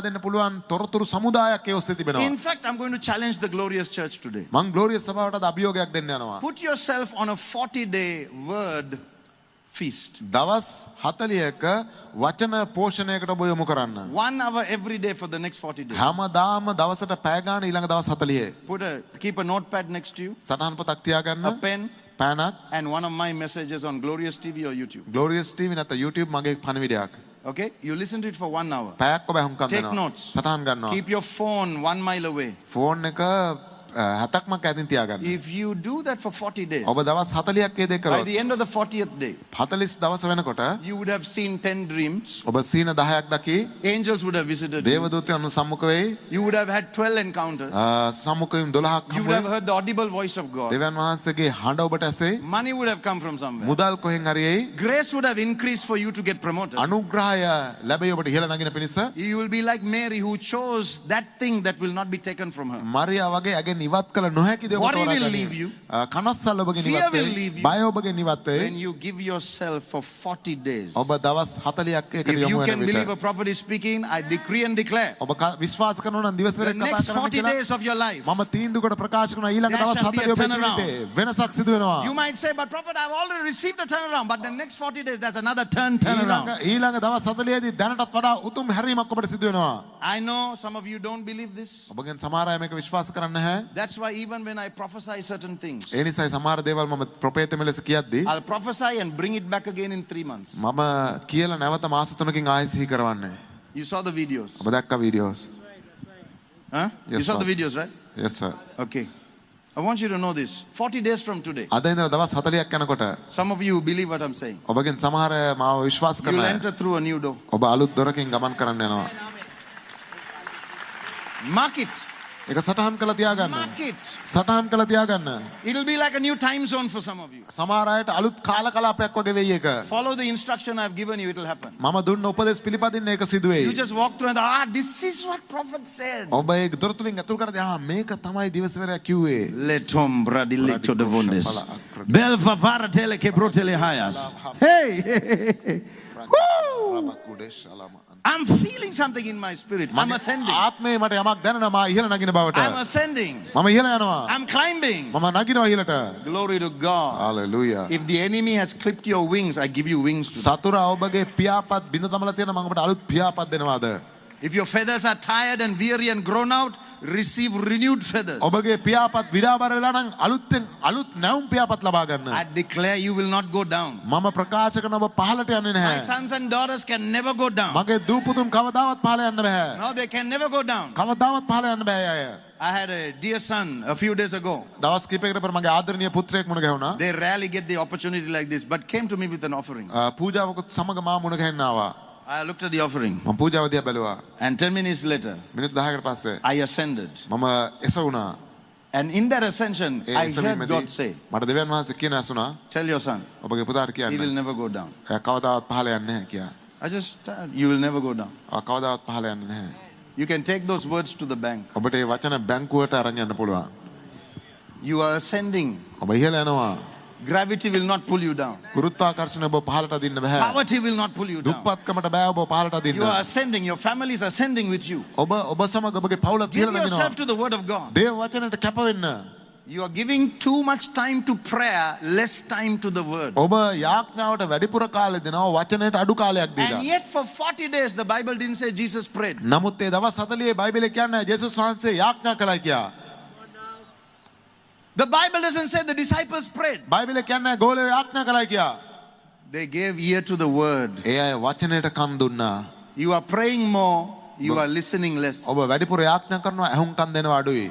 දෙන්න පුළුවන් තොරතුරු සමුදායක් ඒ ඔස්සේ තිබෙනවා. In fact, I'm going to challenge the Glorious Church today. මං ග්ලෝරියස් සභාවට අද අභියෝගයක් දෙන්න යනවා. Put yourself on a 40-day word feast. දවස් 40ක වචන පෝෂණයකට ඔබ යොමු කරන්න. 1 hour every day for the next 40 days. හැමදාම දවසට පැය ගාන ඊළඟ දවස් 40. Keep a notepad next to you, සටහන් පොතක් තියාගන්න. a pen, පෑනක්. and one of my messages on Glorious TV or YouTube. ග්ලෝරියස් TV නැත්නම් YouTube මගේ පණිවිඩයක්. Okay? You listen to it for 1 hour. පැයක් ඔබ හුම්කම් Take දෙනවා. notes. සටහන් ගන්නවා. Keep your phone 1 mile away. Phone එක 7ක්ම ඈතින් තියාගන්න. If you do that for 40 days, ඔබ දවස් 40ක් ඒ දේ by කරොත් the end of the 40th day, 40 දවස වෙනකොට you would have seen 10 dreams. ඔබ සීන 10ක් දකි. Angels would have visited you. දේවදූතයන් සම්මුඛ වෙයි. You would have had 12 encounters. සම්මුඛයෙන් 12ක් You හමු would have වෙයි. heard the audible voice of God. දෙවියන් වහන්සේගේ හඬ ඔබට ඇසෙයි. Money would have come from somewhere. මුදල් කොහෙන් හරි එයි. Grace would have increased for you to get promoted. අනුග්‍රහය ලැබෙයි ඔබට ඉහළ නගින පිණිස. You will be like Mary who chose that thing that will not be taken from her. මරියා වගේ ඇගෙන් ඉවත් කළ නොහැකි දේ ඔබ Worry will තෝරා leave you. කනස්සල්ල ඔබගෙන් Fear ඉවත් will වෙයි. leave you. බය ඔබගෙන් ඉවත් වෙයි. When you give yourself for 40 days. ඔබ දවස් 40ක් එකට If යොමු you වෙන can believe විට a prophet is speaking, I decree and declare. ඔබ විශ්වාස කරනවා නම් දිවස් The වලින් කතා next කරන්න 40 කියලා days of your life. මම තීන්දුවකට ප්‍රකාශ කරනවා ඊළඟ There දවස් shall be a 40 ඔබේ turnaround. ජීවිතේ වෙනසක් සිදු වෙනවා. You might say, but prophet, I've already received a turnaround. But the next 40 days, there's another turnaround. ඊළඟ දවස් 40 දී දැනටත් වඩා උතුම් හැරීමක් ඔබට සිදු වෙනවා. I know some of you don't believe this. ඔබගෙන් සමහර අය මේක විශ්වාස කරන්නේ නැහැ. That's why even when I prophesy certain things, ඒ නිසායි සමහර දේවල් මම ප්‍රොපේතම ලෙස කියද්දී I'll prophesy and bring it back again in 3 months. මම කියලා නැවත මාස 3කින් ආයෙ සිහි කරවන්නේ. You saw the videos. ඔබ දැක්ක videos. Huh? You Yes, saw sir. the videos, right? Yes sir. Okay. I want you to know this. 40 days from today, අද ඉඳලා දවස් 40ක් යනකොට some of you believe what I'm saying. ඔබගෙන් සමහර අය මාව විශ්වාස You'll කරනවා. enter through a new door. ඔබ අලුත් දොරකින් ගමන් කරන්න යනවා. Mark it. ඒක සටහන් කරලා තියාගන්න. Mark it. සටහන් කරලා තියාගන්න. It'll be like a new time zone for some of you. සමහර අයට අලුත් කාල කලාපයක් වගේ වෙයි ඒක. Follow the instruction I've given you, it'll happen. මම දුන්න උපදෙස් පිළිපදින්න ඒක සිදු You වෙයි. just walk through and this is what prophet said. ඔබ ඒ දොර තුලින් ඇතුල් කරදී මේක තමයි දිවසවරයා කිව්වේ. Letom bradilecto de vondes. Bel favara tele que brotele hayas. Hey! Woo! I'm feeling something in my spirit. I'm ascending. ආත්මේ මට යමක් දැනෙනවා මා ඉහළ නගින බවට. I'm ascending. මම ඉහළ යනවා. I'm climbing. මම නගිනවා ඉහළට. Glory to God. Hallelujah. If the enemy has clipped your wings, I give you wings. සතුරා ඔබගේ පියාපත් බිඳ දමලා තියෙන මම ඔබට අලුත් පියාපත් දෙනවාද? If your feathers are tired and weary and grown out, receive renewed feathers. ඔබගේ පියාපත් විඩාබර වෙලා නම් අලුත් නැවුම් පියාපත් ලබා ගන්න. I declare you will not go down. මම ප්‍රකාශ කරන ඔබ පහළට යන්නේ My නැහැ. sons and daughters can never go down. මගේ දූ පුතුන් කවදාවත් පහළ යන්න බෑ. No, they can never go down. කවදාවත් පහළ යන්න බෑ අය. I had a dear son a few days ago. දවස් කිහිපයකට පෙර මගේ ආදරණීය පුත්‍රයෙක් මුණ ගැහුණා. They rarely get the opportunity like this, but came to me with an offering. පූජාවකුත් සමග මා මුණ ගැහෙන්න ආවා. I looked at the offering. මම පූජාව දිහා බැලුවා. And 10 minutes later, මිනිත්තු 10කට පස්සේ I ascended. මම එසවුණා. And in that ascension, I heard God say, මට දෙවියන් වහන්සේ කියන ඇසුණා. tell your son, ඔබගේ පුතාට he will කියන්න. never go down. එයා කවදාවත් පහළ යන්නේ නැහැ කියලා. I just, you will never go down. කවදාවත් පහළ යන්නේ නැහැ. You can take those words to the bank. ඔබට මේ වචන බැංකුවට අරන් යන්න පුළුවන්. You are ascending. ඔබ ඉහළ යනවා. Gravity will not pull you down. ගුරුත්වාකර්ෂණය ඔබ පහළට අදින්න බෑ. Poverty will not pull you down. දුප්පත්කමට බෑ ඔබ පහළට අදින්න. You are ascending. Your family is ascending with you. ඔබ සමග ඔබගේ පවුල Give පියලා yourself නැගිනවා. to the word of God. දේව වචනයට කැප වෙන්න. You are giving too much time to prayer, less time to the word. ඔබ යාඥාවට වැඩිපුර කාලය දෙනවා වචනයට අඩු කාලයක් දීලා. And yet for 40 days the Bible didn't say Jesus prayed. නමුත් ඒ දවස් 40 බයිබලයේ කියන්නේ ජේසුස් වහන්සේ යාඥා කළා කියලා. The Bible doesn't say the disciples prayed. බයිබලයේ කියන්නේ ගෝලයෝ යාඥා කළා කියලා. They gave ear to the word. ඒ අය වචනයට කන් දුන්නා. You are praying more, you are listening less. ඔබ වැඩිපුර යාඥා කරනවා ඇහුම්කන් දෙනවා අඩුයි.